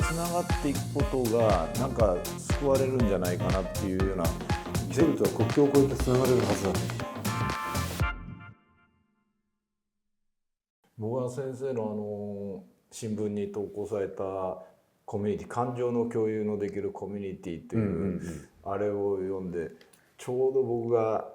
つながっていくことがなんか救われるんじゃないかなっていうような、人々は国境を越えてつながれるはずだと。僕は先生の新聞に投稿されたコミュニティ、感情の共有のできるコミュニティという、あれを読んで、ちょうど僕が、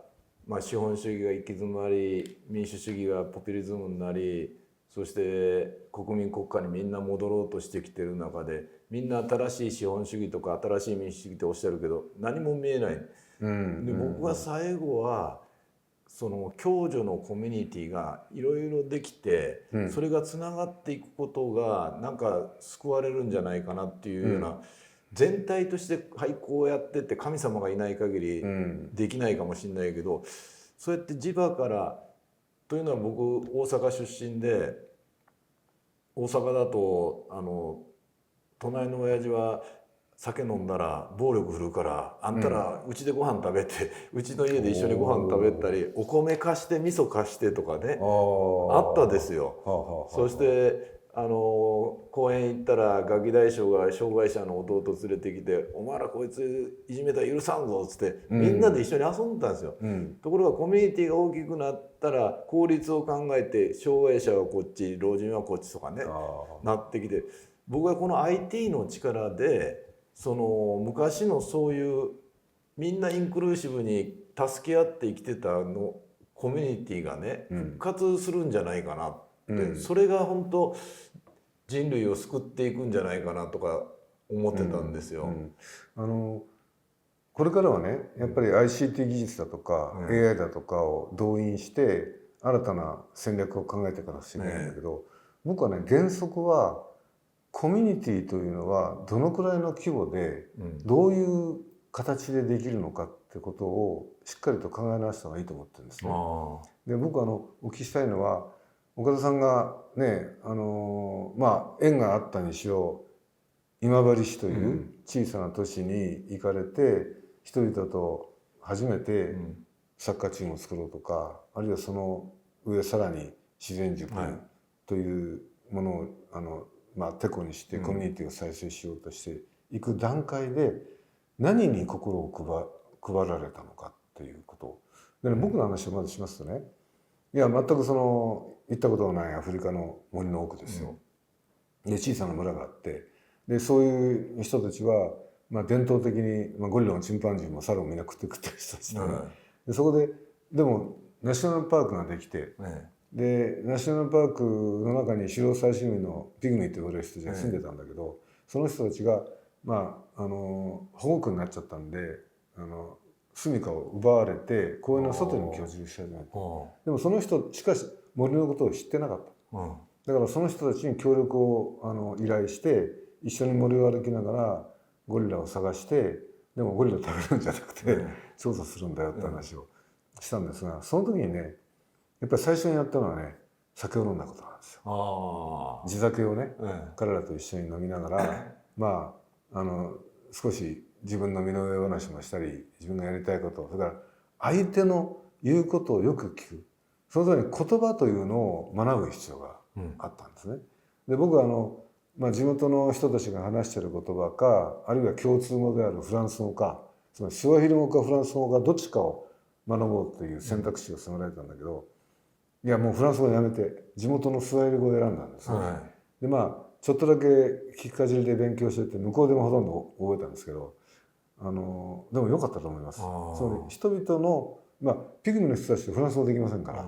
資本主義が行き詰まり、民主主義がポピュリズムになり、そして国民国家にみんな戻ろうとしてきてる中で、みんな新しい資本主義とか新しい民主主義っておっしゃるけど何も見えない。で僕は最後はその共助のコミュニティがいろいろできて、それがつながっていくことがなんか救われるんじゃないかなっていうような、全体としてはいこうやってって神様がいない限りできないかもしれないけど、そうやって地場からというのは、僕大阪出身で、大阪だと隣の親父は酒飲んだら暴力振るからあんたらうちでご飯食べて、うちの家で一緒にご飯食べたり、お米貸して味噌貸してとかね、あったですよ。そして公園行ったらガキ大将が障害者の弟連れてきて「お前らこいついじめたら許さんぞ」っつってみんなで一緒に遊んでたんですよ。ところがコミュニティが大きくなったら効率を考えて障害者はこっち、老人はこっちとかねなってきて、僕はこの IT の力でその昔のそういうみんなインクルーシブに助け合って生きてたのコミュニティがね復活するんじゃないかなって、それが本当人類を救っていくんじゃないかなとか思ってたんですよ。これからはねやっぱり ICT 技術だとか、AI だとかを動員して新たな戦略を考えていかなくちゃいけないんだけど、僕はね原則はコミュニティというのはどのくらいの規模でどういう形でできるのかってことをしっかりと考え直した方がいいと思ってるんですね。で僕お聞きしたいのは、岡田さんがね縁があったにしろ今治市という小さな都市に行かれて人々と初めてサッカーチームを作ろうとか、あるいはその上さらに自然塾というものをテコにしてコミュニティを再生しようとしていく段階で何に心を配られたのかっていうことで、僕の話をまずしますとね、いや全く行ったことがないアフリカの森の奥ですよ。で小さな村があって、でそういう人たちは、伝統的に、ゴリラもチンパンジーもサルもみんな食ってる人たちで、そこででもナショナルパークができて、でナショナルパークの中に狩猟採集民のピグミーと言われる人たちが住んでたんだけど、その人たちが保護区になっちゃったんで住処を奪われて公園の外に居住し始めた。でもその人しかし森のことを知ってなかった。だからその人たちに協力を依頼して一緒に森を歩きながらゴリラを探して、でもゴリラ食べるんじゃなくて調査するんだよって話をしたんですが、その時にねやっぱり最初にやったのはね酒を飲んだことなんですよ。地酒をね、彼らと一緒に飲みながら少し自分の身の上話もしたり、自分がやりたいこと、それから相手の言うことをよく聞く、そのために言葉というのを学ぶ必要があったんですね。で僕は地元の人たちが話している言葉か、あるいは共通語であるフランス語か、つまりスワヒリ語かフランス語かどっちかを学ぼうという選択肢を迫られたんだけど、いやもうフランス語やめて地元のスワヒリ語を選んだんですね。でちょっとだけ聞きかじりで勉強してて向こうでもほとんど覚えたんですけど、でも良かったと思います。つまり人々のピグミの人たちってフランス語できませんから、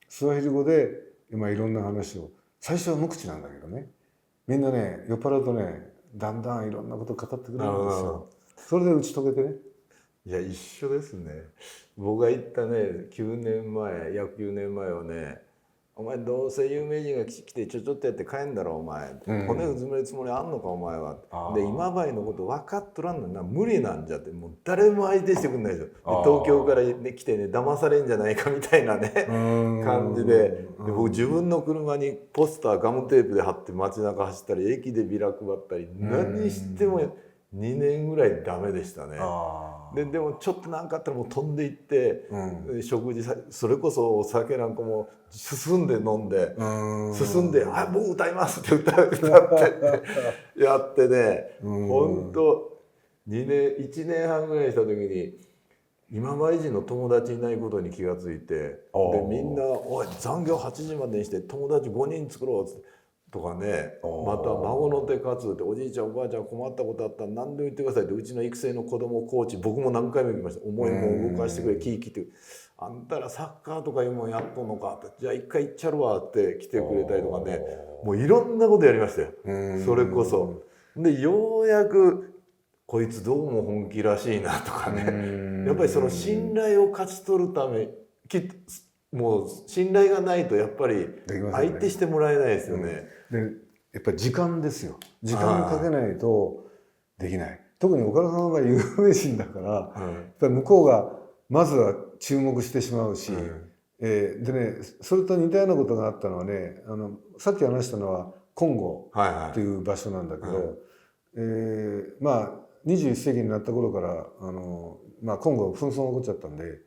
スワヒリ語でいろんな話を、最初は無口なんだけどね、みんなね酔っ払うとねだんだんいろんなことを語ってくれるんですよ。それで打ち解けてね。いや一緒ですね。僕が行ったね約9年前はね、お前どうせ有名人が来てちょっとやって帰んだろお前、骨うずめるつもりあんのかお前は。で今治のこと分かっとらんのな、無理なんじゃって、もう誰も相手してくんないですよ。で東京から、来てね騙されんじゃないかみたいなね感じで、僕自分の車にポスターガムテープで貼って街中走ったり駅でビラ配ったり何しても2年ぐらいダメでしたね。あでもちょっと何かあったらもう飛んでいって、食事それこそお酒なんかも進んで飲んで、進んで「はい僕歌います」って歌ってやってね、ほんと1年半ぐらいした時に今治人の友達いないことに気がついて、でみんな「おい残業8時までにして友達5人作ろう」っつって。とかね、また孫の手活っておじいちゃんおばあちゃん困ったことあったら何でも言ってくださいって、うちの育成の子供コーチ僕も何回も行きました。思いも動かしてくれキーキってあんたらサッカーとかいうもんやっとんのかって、じゃあ一回行っちゃるわって来てくれたりとかね、もういろんなことやりましたよ。それこそでようやくこいつどうも本気らしいなとかね、やっぱりその信頼を勝ち取るためもう信頼がないとやっぱり相手してもらえないですよね。でやっぱり時間ですよ。時間かけないとできない。特に岡田さんは有名人だから、やっぱり向こうがまずは注目してしまうし、でねそれと似たようなことがあったのはね、さっき話したのはコンゴっていう場所なんだけど、まあ21世紀になった頃からまあ、コンゴ紛争が起こっちゃったんで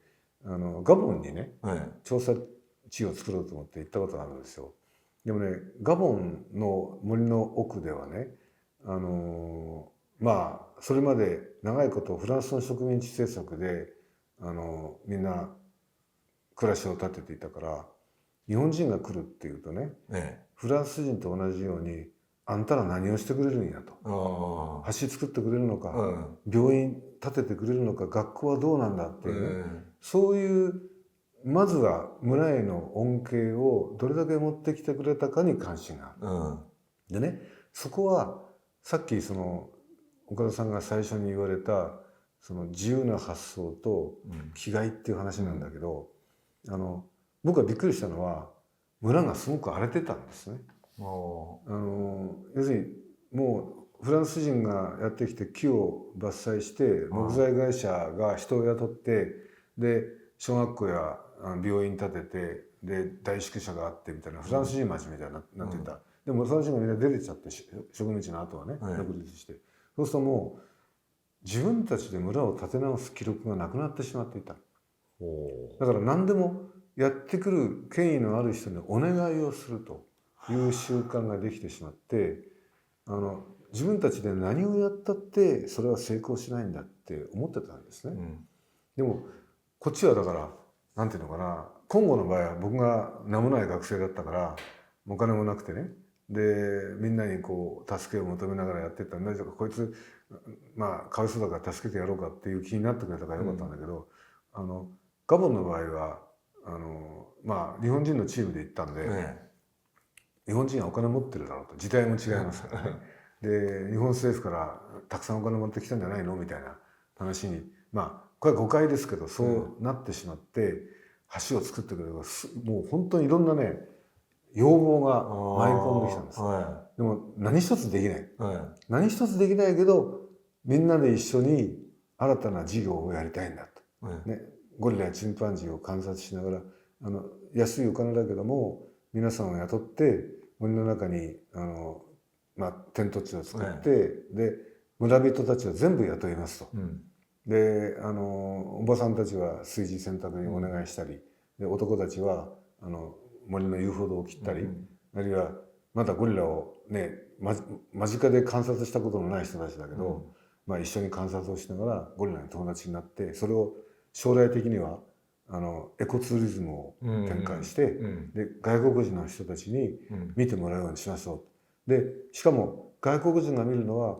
ガボンにね、調査地を作ろうと思って行ったことがあるんですよ。でもねガボンの森の奥ではねまあそれまで長いことフランスの植民地政策でみんな暮らしを立てていたから日本人が来るっていうとね、フランス人と同じようにあんたら何をしてくれるんやと、橋作ってくれるのか、病院建ててくれるのか、学校はどうなんだっていうね、そういうまずは村への恩恵をどれだけ持ってきてくれたかに関心がある。でねそこはさっき岡田さんが最初に言われたその自由な発想と気概っていう話なんだけど、僕がびっくりしたのは村がすごく荒れてたんですね。要するにもうフランス人がやってきて木を伐採して木材会社が人を雇ってで小学校や病院建ててで大宿舎があってみたいなフランス人町みたいになってた。でもフランス人がみんな出てちゃって植民地の後はね独立して、そうするともう自分たちで村を建て直す記録がなくなってしまっていた。だから何でもやってくる権威のある人にお願いをするという習慣ができてしまって自分たちで何をやったってそれは成功しないんだって思ってたんですね。でもこっちはだからなんていうのかな、コンゴの場合は僕が名もない学生だったからお金もなくてね、でみんなにこう助けを求めながらやってったんだけど、こいつまあかわいそうだから助けてやろうかっていう気になってくれたからよかったんだけど、ガボンの場合はまあ日本人のチームで行ったんで、日本人はお金持ってるだろうと、時代も違いますからねで日本政府からたくさんお金持ってきたんじゃないのみたいな話に、まあこれは誤解ですけどそうなってしまって、橋を作ってくれるもう本当にいろんなね要望が舞い込んできたんです。でも何一つできない、何一つできないけどみんなで一緒に新たな事業をやりたいんだと、ゴリラやチンパンジーを観察しながら安いお金だけども皆さんを雇って森の中にまあ、テント地を作って、で村人たちは全部雇いますと。でおばさんたちは炊事洗濯にお願いしたり、で男たちは森の遊歩道を切ったり、あるいはまだゴリラをね間近で観察したことのない人たちだけど、まあ、一緒に観察をしながらゴリラの友達になって、それを将来的にはエコツーリズムを展開して、で外国人の人たちに見てもらうようにしましょう。でしかも外国人が見るのは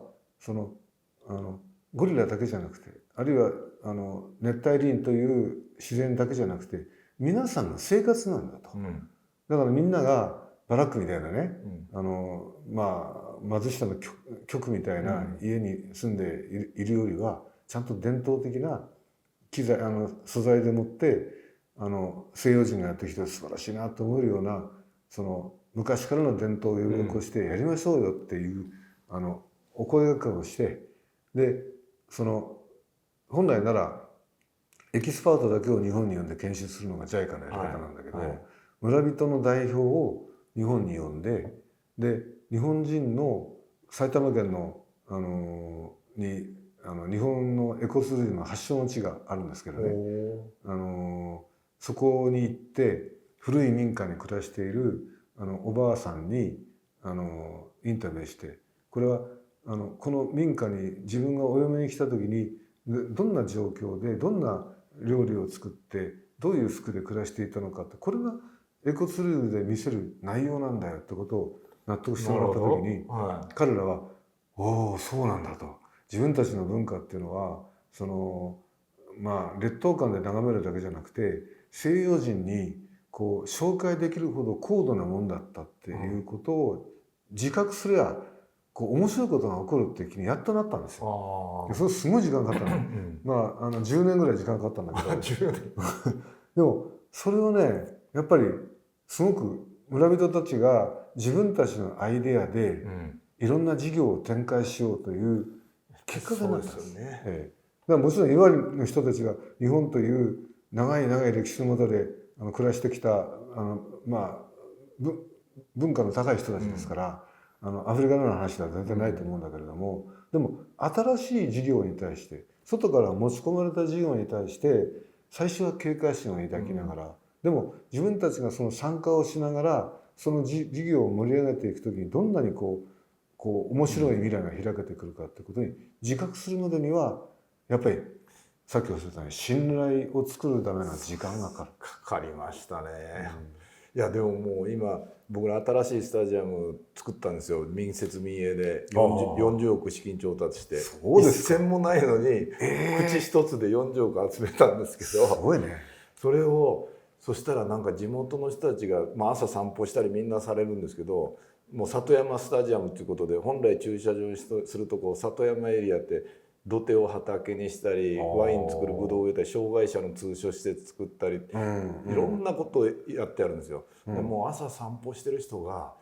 ゴリラだけじゃなくて、あるいは熱帯林という自然だけじゃなくて皆さんの生活なんだと。だからみんながバラックみたいなね、まあ貧しさの極みたいな家に住んでいるよりはちゃんと伝統的な機材素材でもって西洋人がやってきて素晴らしいなと思えるような昔からの伝統を呼び起こしてやりましょうよっていうお声掛けをして、で本来ならエキスパートだけを日本に呼んで研修するのが JICA のやり方なんだけど、村人の代表を日本に呼んで、で日本人の埼玉県のに日本のエコツーリズムの発祥の地があるんですけどね、そこに行って古い民家に暮らしているおばあさんにインタビューして、これはこの民家に自分がお嫁に来た時にどんな状況でどんな料理を作ってどういう服で暮らしていたのかって、これがエコツーリズムで見せる内容なんだよってことを納得してもらった時に、彼らは「おおそうなんだ」と。自分たちの文化っていうのは劣等感で眺めるだけじゃなくて、西洋人にこう紹介できるほど高度なもんだったっていうことを自覚すれば面白いことが起こるって気にやっとなったんですよ。それすごい時間かかったの。10年ぐらい時間かかったんだけどでもそれをね、やっぱりすごく村人たちが自分たちのアイデアでいろんな事業を展開しようという結果がなったんですよね。だからもちろん岩手の人たちが日本という長い長い歴史の下で暮らしてきた文化の高い人たちですから、アフリカのような話では全然ないと思うんだけれども、でも新しい事業に対して、外から持ち込まれた事業に対して最初は警戒心を抱きながら、でも自分たちがその参加をしながらその事業を盛り上げていくときにどんなに面白い未来が開けてくるかってことに自覚するまでには、やっぱりさっきおっしゃったように信頼を作るための時間がかかりましたね。いやでももう今僕ら新しいスタジアム作ったんですよ。民設民営で 40億資金調達して、一銭もないのに口一つで40億集めたんですけど、すごいね。そしたらなんか地元の人たちが、朝散歩したりみんなされるんですけど、もう里山スタジアムということで、本来駐車場にするとこ里山エリアって土手を畑にしたり、ワイン作るブドウ植えたり、障害者の通所施設作ったり、いろんなことをやってあるんですよ。でもう朝散歩してる人が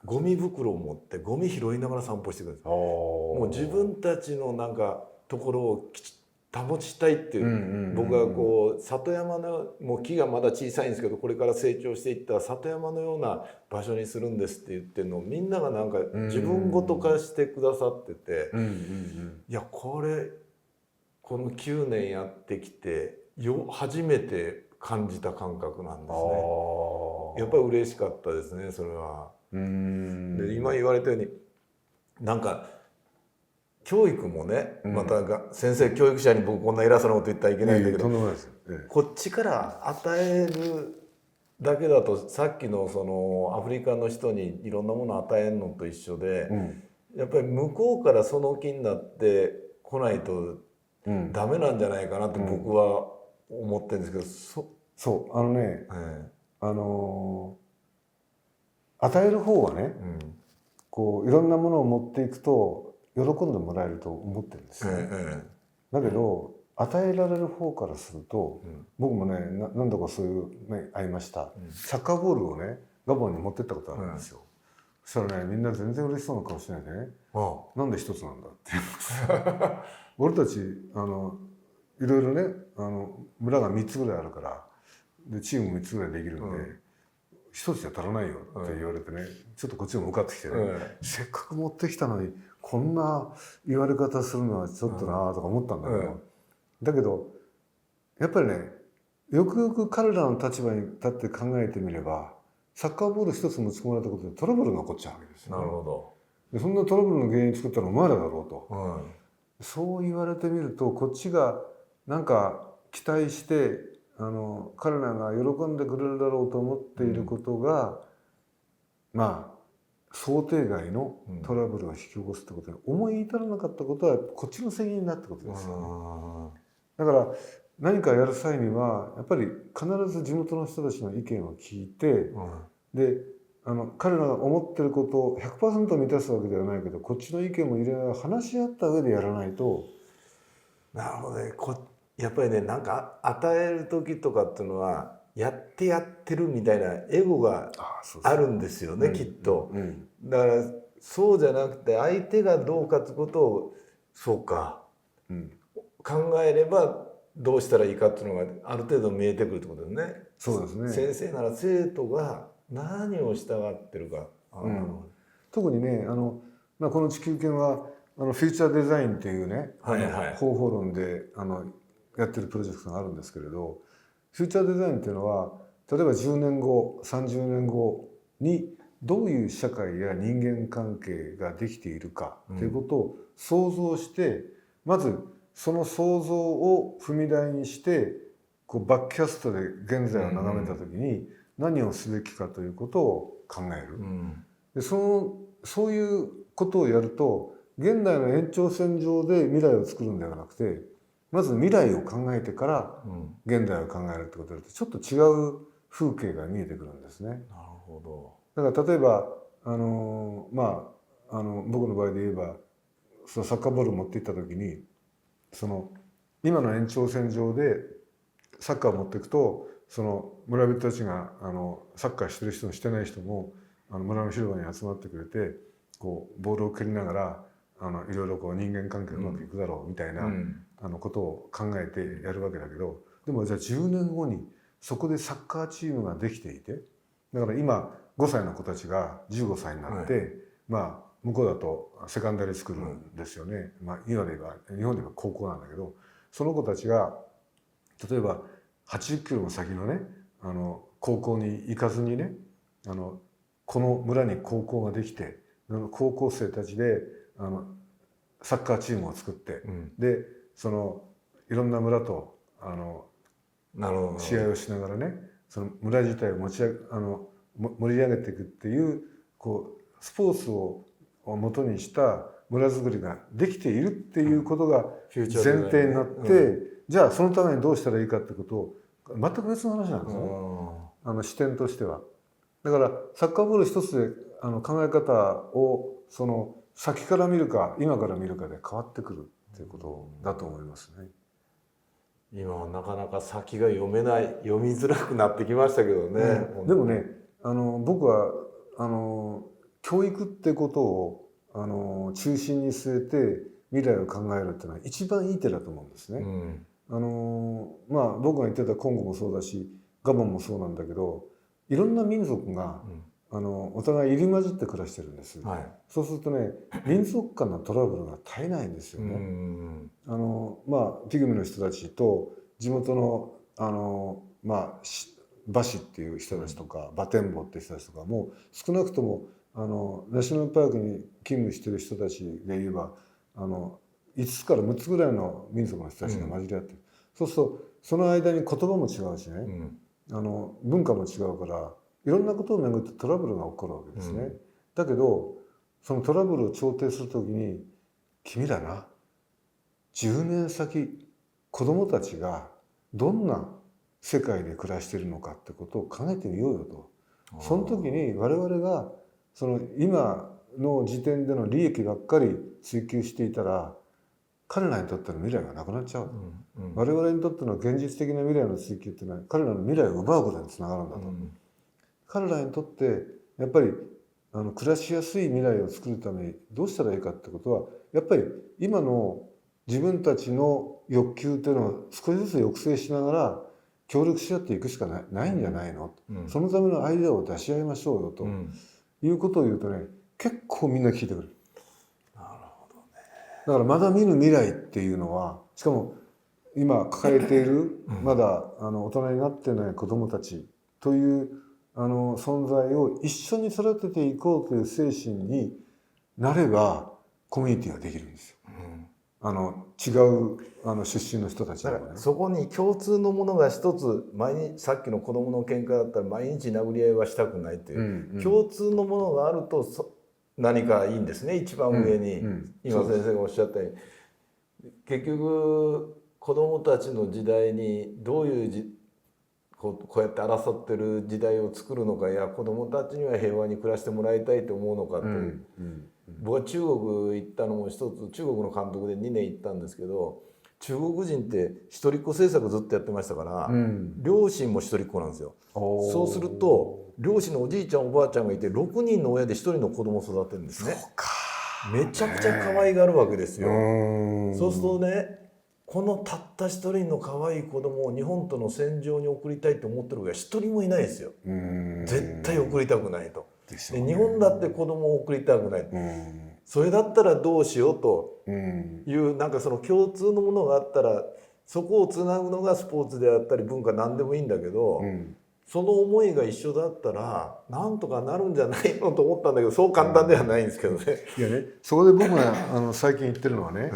ゴミ袋を持ってゴミ拾いながら散歩してくるんです。もう自分たちのなんかところを保ちたいっていう、僕は里山のもう木がまだ小さいんですけど、これから成長していったら里山のような場所にするんですって言ってるのをみんながなんか自分ごと化してくださってて、いやこの9年やってきて初めて感じた感覚なんですね。やっぱり嬉しかったですね、それは。で今言われたようになんか教育もね、また先生教育者に僕こんな偉そうなこと言ったらいけないんだけど、こっちから与えるだけだとさっきのそのアフリカの人にいろんなものを与えるのと一緒で、やっぱり向こうからその気になってこないとダメなんじゃないかなって僕は思ってるんですけど、与える方はね、いろんなものを持っていくと喜んでもらえると思ってるんですよ。だけど与えられる方からすると、僕もね何度かそういうね会いました。サッカーボールをねガボンに持ってったことあるんですよ。そしたらねみんな全然嬉しそうな顔しないでね「なんで一つなんだ」って言うんです俺たちいろいろね村が3つぐらいあるからでチーム3つぐらいできるんで、一つじゃ足らないよって言われてね、ちょっとこっちも向かってきてね、せっかく持ってきたのにこんな言われ方するのはちょっとなとか思ったんだけど、だけどやっぱりねよくよく彼らの立場に立って考えてみれば、サッカーボール一つ持ち込まれたことでトラブルが起こっちゃうわけですよ、なるほど。でそんなトラブルの原因作ったのはお前らだろうと、そう言われてみるとこっちがなんか期待して彼らが喜んでくれるだろうと思っていることが、想定外のトラブルを引き起こすってことに思い至らなかったことはこっちの責任だってことですよね。だから何かやる際にはやっぱり必ず地元の人たちの意見を聞いて、で彼らが思ってることを 100% 満たすわけではないけど、こっちの意見も入れながら話し合った上でやらないと。なるほどね。やっぱりねなんか与える時とかっていうのはやってるみたいなエゴがあるんですよね、きっと。だからそうじゃなくて相手がどうかってことを考えればどうしたらいいかっていうのがある程度見えてくるってことですね。そうですね。先生なら生徒が何を従ってるか。特にねこの地球研はフューチャーデザインっていうね、はいはい、方法論でやってるプロジェクトがあるんですけれど、フューチャーデザインっていうのは例えば10年後30年後にどういう社会や人間関係ができているかということを想像して、まずその想像を踏み台にしてこうバックキャストで現在を眺めた時に何をすべきかということを考える。でそういうことをやると現代の延長線上で未来を作るんではなくて、まず未来を考えてから現代を考えるってことだとちょっと違う風景が見えてくるんですね。なるほど。だから例えば僕の場合で言えばそのサッカーボールを持っていった時に今の延長線上でサッカーを持っていくとその村人たちがサッカーしてる人もしてない人も村の広場に集まってくれてこうボールを蹴りながらいろいろこう人間関係うまくいくだろうみたいなことを考えてやるわけだけど、でもじゃあ10年後にそこでサッカーチームができていて、だから今5歳の子たちが15歳になって、向こうだとセカンダリースクールですよね、今で言えば日本で言えば高校なんだけど、その子たちが例えば80キロも先のね高校に行かずにねこの村に高校ができて高校生たちでサッカーチームを作って、でいろんな村と試合をしながらねその村自体を盛り上げていくっていうスポーツを元にした村づくりができているっていうことが前提になって、じゃあそのためにどうしたらいいかってことを全く別の話なんですね、視点としては。だからサッカーボール一つで考え方を先から見るか今から見るかで変わってくるっていうことだと思いますね。今はなかなか先が読みづらくなってきましたけどね。でもね僕は教育ってことを中心に据えて未来を考えるっていうのは一番いい手だと思うんですね。僕が言ってたコンゴもそうだしガボンもそうなんだけど、いろんな民族が、お互い入り混じって暮らしてるんです、そうするとね民族間のトラブルが絶えないんですよね。ピグミの人たちと地元のバシっていう人たちとか、バテンボっていう人たちとかも少なくともナショナルパークに勤務してる人たちで言えば5つから6つぐらいの民族の人たちが混じり合ってる、そうするとその間に言葉も違うしね、文化も違うからいろんなことをめぐってトラブルが起こるわけですね。だけどそのトラブルを調停するときに君らな10年先子供たちがどんな世界で暮らしているのかってことを考えてみようよと。その時に我々が今の時点での利益ばっかり追求していたら彼らにとっての未来がなくなっちゃう、我々にとっての現実的な未来の追求っていうのは彼らの未来を奪うことにつながるんだと、彼らにとってやっぱり暮らしやすい未来を作るためにどうしたらいいかってことはやっぱり今の自分たちの欲求っていうのを少しずつ抑制しながら協力し合っていくしかないんじゃないの、そのためのアイデアを出し合いましょうよと、いうことを言うとね結構みんな聞いてくる。なるほどね。だからまだ見ぬ未来っていうのはしかも今抱えているまだ大人になってない子どもたちという存在を一緒に育てていこうという精神になればコミュニティができるんですよ。違う出身の人たちでもね。そこに共通のものが一つさっきの子供の喧嘩だったら毎日殴り合いはしたくないという、共通のものがあると何かいいんですね。一番上に、今先生がおっしゃったように結局子供たちの時代にどういうこうやって争ってる時代を作るのか、いや子供たちには平和に暮らしてもらいたいと思うのかという、僕は中国行ったのも一つ中国の監督で2年行ったんですけど、中国人って一人っ子政策ずっとやってましたから、両親も一人っ子なんですよ。そうすると両親のおじいちゃんおばあちゃんがいて6人の親で1人の子供を育てるんですね。めちゃくちゃ可愛がるわけですよ。そうするとねこのたった一人の可愛い子供を日本との戦場に送りたいと思ってる親一人もいないですよ。絶対送りたくないと。で日本だって子供を送りたくない。それだったらどうしようとうんいうなんかその共通のものがあったらそこをつなぐのがスポーツであったり文化何でもいいんだけど、うんその思いが一緒だったらなんとかなるんじゃないのと思ったんだけど、そう簡単ではないんですけどね。いやね、そこで僕が最近言ってるのはね、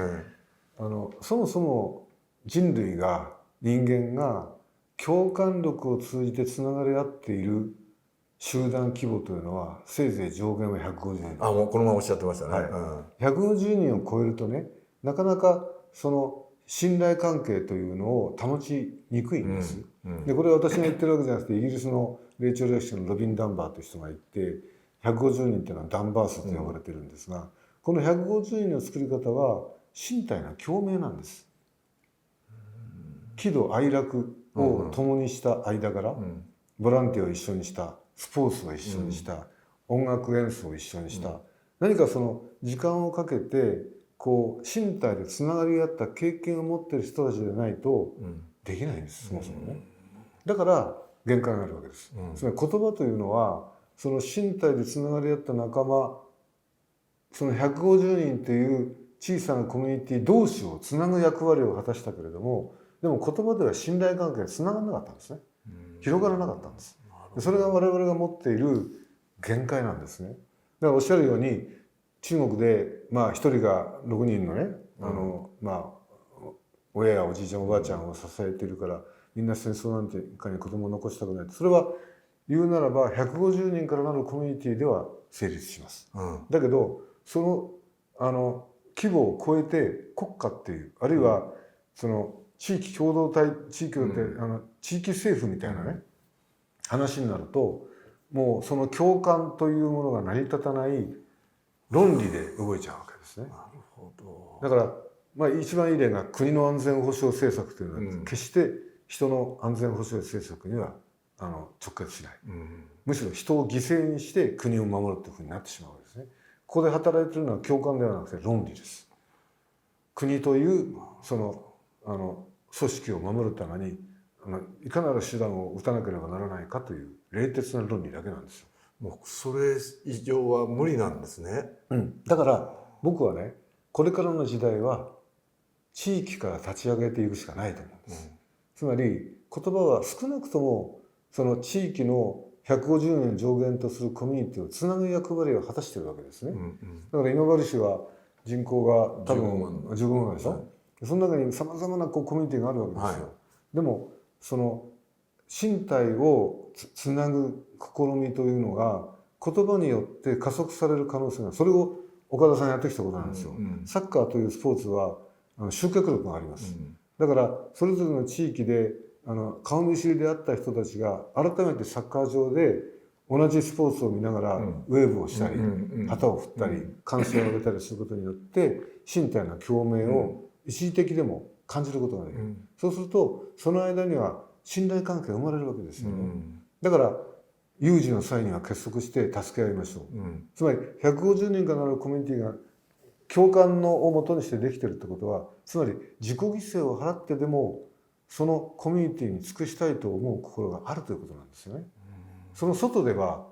うんそもそも人類が人間が共感力を通じてつながり合っている集団規模というのはせいぜい上限は150人。あ、もうこのままおっしゃってましたね。はいうん150人を超えるとね、なかなかその信頼関係というのを保ちにくいんです。でこれは私が言ってるわけじゃなくて、イギリスの霊長類学者のロビン・ダンバーという人が言って、150人っていうのはダンバー数と呼ばれてるんですが、この150人の作り方は身体の共鳴なんです。喜怒哀楽を共にした間柄、ボランティアを一緒にした、スポーツを一緒にした、音楽演奏を一緒にした、何かその時間をかけてこう身体でつながり合った経験を持っている人たちでないとできないんです、そもそもね。だから限界があるわけです。つまり言葉というのはその身体でつながり合った仲間、その150人という小さなコミュニティ同士をつなぐ役割を果たしたけれども、でも言葉では信頼関係がつながらなかったんですね。広がらなかったんです。それが我々が持っている限界なんですね。だからおっしゃるように中国で一人が6人のね、親やおじいちゃんおばあちゃんを支えているからみんな戦争なんてかに子供を残したくない。それは言うならば150人からなるコミュニティでは成立します。だけどその規模を超えて国家っていう、あるいはその地域共同体、地域政府みたいなね、話になるともうその共感というものが成り立たない論理で動いちゃうわけですね。なるほど。だから一番いい例が国の安全保障政策というのは、決して人の安全保障政策には直結しない、むしろ人を犠牲にして国を守るというふうになってしまうわけですね。ここで働いているのは共感ではなくて論理です。国というその組織を守るためにいかなる手段を打たなければならないかという冷徹な論理だけなんですよ。もうそれ以上は無理なんですね。だから僕はね、これからの時代は地域から立ち上げていくしかないと思うんです。つまり言葉は少なくともその地域の150年上限とするコミュニティをつなぐ役割を果たしているわけですね。だから今治市は人口が多分15万でしょ。その中にさまざまなコミュニティがあるわけですよ。でもその身体をつなぐ試みというのが言葉によって加速される可能性が、それを岡田さんやってきたことなんですよ。サッカーというスポーツは集客力があります。だからそれぞれの地域で顔見知りであった人たちが改めてサッカー場で同じスポーツを見ながらウェーブをしたり旗を振ったり歓声を上げたりすることによって身体の共鳴を一時的でも感じることができる。そうするとその間には信頼関係が生まれるわけですよね。だから有事の際には結束して助け合いましょう。つまり150人からなるコミュニティが共感をもとにしてできているってことは、つまり自己犠牲を払ってでもそのコミュニティに尽くしたいと思う心があるということなんですよね。その外では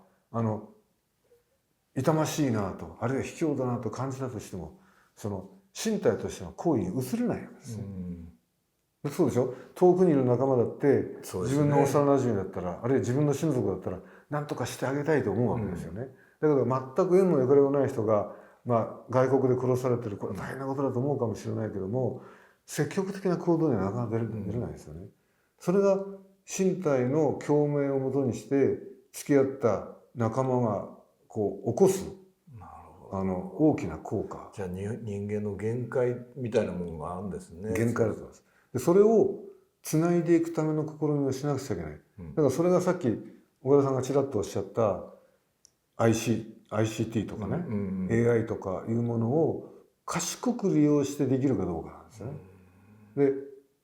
痛ましいなと、あるいは卑怯だなと感じたとしても、その身体としての行為に移れないわけですよ。そうでしょ。遠くにいる仲間だって、自分の幼馴染だったら、あるいは自分の親族だったら何とかしてあげたいと思うわけですよね。だけど全く縁もゆかりもない人が、外国で殺されてる、これ大変なことだと思うかもしれないけども、積極的な行動にはなかなか出れないですよね。それが身体の共鳴をもとにして付き合った仲間がこう起こす大きな効果。じゃあ人間の限界みたいなものがあるんですね。限界だと思います。でそれをつないでいくための試みをしなくちゃいけない。だからそれがさっき岡田さんがちらっとおっしゃった ICT とかね、AI とかいうものを賢く利用してできるかどうかなんですよね。で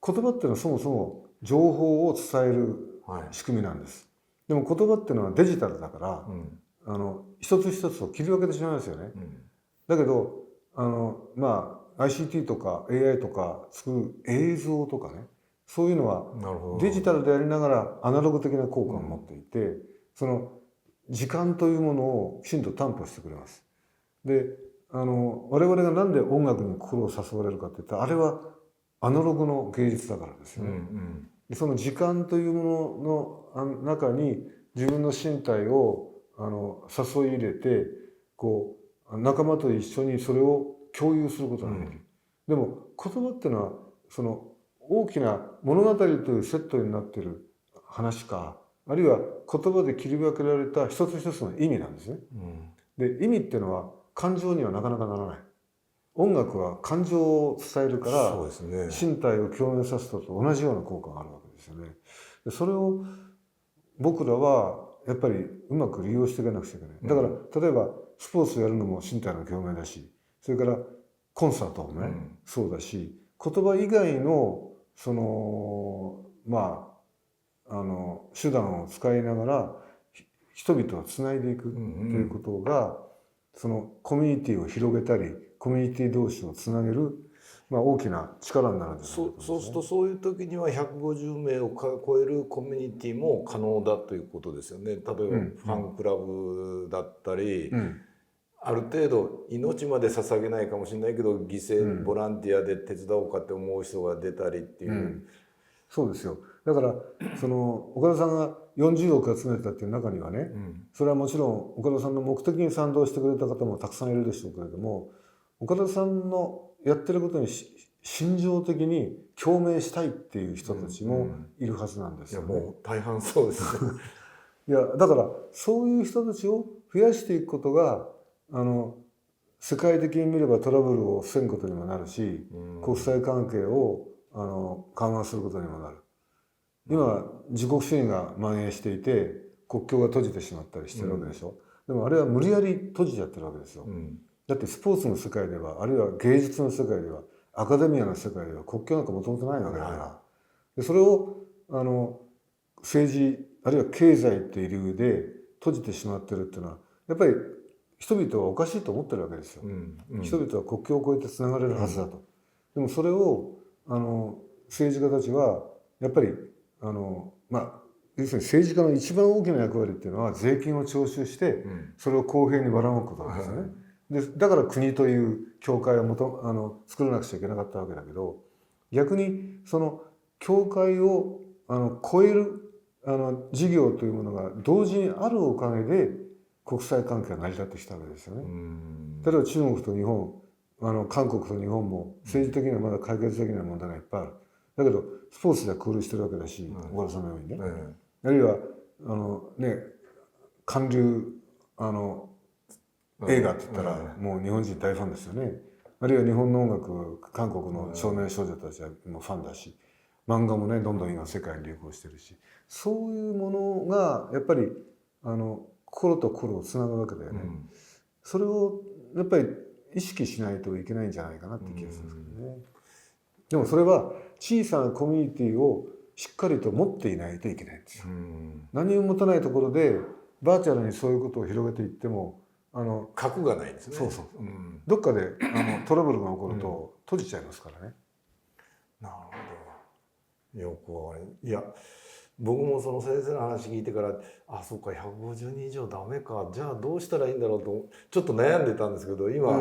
言葉っていうのはそもそも情報を伝える仕組みなんです。でも言葉っていうのはデジタルだから、一つ一つを切り分けてしまいますよね。だけどICT とか AI とか作る映像とかね、そういうのはデジタルでありながらアナログ的な効果を持っていて、その時間というものをきちんと担保してくれます。で我々がなんで音楽に心を誘われるかっていったら、あれはアナログの芸術だからですよね。その時間というものの中に自分の身体を誘い入れて、こう仲間と一緒にそれを共有することができる。でも言葉っていうのはその大きな物語というセットになっている話か、あるいは言葉で切り分けられた一つ一つの意味なんですね。で、意味っていうのは感情にはなかなかならない。音楽は感情を伝えるから、そうですね、身体を共鳴させたと同じような効果があるわけですよね。でそれを僕らはやっぱりうまく利用していかなくちゃいけない。だから例えばスポーツをやるのも身体の共鳴だし、それからコンサートもね、そうだし、言葉以外のその手段を使いながら人々をつないでいくということが、そのコミュニティを広げたりコミュニティ同士をつなげる、大きな力になるんですね。そうするとそういう時には150名を超えるコミュニティも可能だということですよね。例えばファンクラブだったり、ある程度命まで捧げないかもしれないけど犠牲ボランティアで手伝おうかって思う人が出たりっていう、そうですよ。だからその岡田さんが40億集めたっていう中にはね、それはもちろん岡田さんの目的に賛同してくれた方もたくさんいるでしょうけれども、岡田さんのやってることに心情的に共鳴したいっていう人たちもいるはずなんですよね。いやもう大半そうですいやだからそういう人たちを増やしていくことが世界的に見ればトラブルを防ぐことにもなるし、国際関係を緩和することにもなる。今自国主義が蔓延していて国境が閉じてしまったりしてるわけでしょ。でもあれは無理やり閉じちゃってるわけですよ。だってスポーツの世界では、あるいは芸術の世界では、アカデミアの世界では国境なんかもともとないわけだから、でそれを政治あるいは経済っていう理由で閉じてしまってるっていうのは、やっぱり人々はおかしいと思ってるわけですよ。人々は国境を越えてつながれるはずだと。でもそれを政治家たちはやっぱり要するに政治家の一番大きな役割っていうのは税金を徴収してそれを公平にばらまくことなんですよね。でだから国という教会を作らなくちゃいけなかったわけだけど、逆にその教会を超える事業というものが同時にあるおかげで国際関係が成り立ってきたわけですよね。例えば中国と日本韓国と日本も政治的にはまだ解決できない問題がいっぱいある。だけどスポーツではクールしてるわけだし、岡田さんのようにね、あるいは韓流映画って言ったらもう日本人大ファンですよね。あるいは日本の音楽、韓国の少年少女たちはもうファンだし、漫画もねどんどん今世界に流行してるし、そういうものがやっぱり心と心をつなぐわけだよね。それをやっぱり意識しないといけないんじゃないかなって気がするんですけどね。でもそれは小さなコミュニティをしっかりと持っていないといけないんですよ。何も持たないところでバーチャルにそういうことを広げていっても核がないんですね。どっかでトラブルが起こると閉じちゃいますからね。なるほど。よくわかる。いや僕もその先生の話聞いてから、あ、そうか150人以上ダメか、じゃあどうしたらいいんだろうとちょっと悩んでたんですけど、今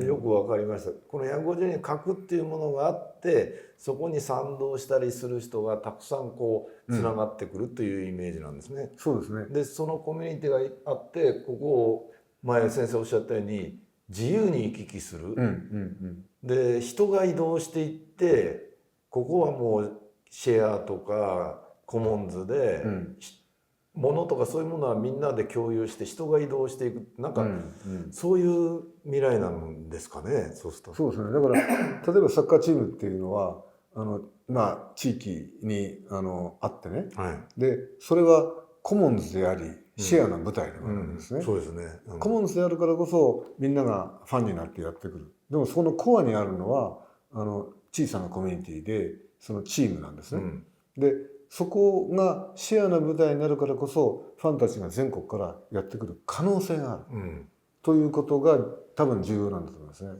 よく分かりました。この150人核っていうものがあって、そこに賛同したりする人がたくさんこうつながってくるというイメージなんですね。そうですね。でそのコミュニティがあって、ここを前先生おっしゃったように自由に行き来する。で人が移動していって、ここはもうシェアとかコモンズで、物とかそういうものはみんなで共有して人が移動していく、なんか、そういう未来なんですかね。そうすると。そうですね。だから例えばサッカーチームっていうのは地域にあってね、でそれはコモンズでありシェアの舞台でもあるんですね。そうですね。コモンズであるからこそみんながファンになってやってくる。でもそのコアにあるのは小さなコミュニティでそのチームなんですね。でそこがシェアの舞台になるからこそファンたちが全国からやってくる可能性がある、ということが多分重要なんだと思いますね。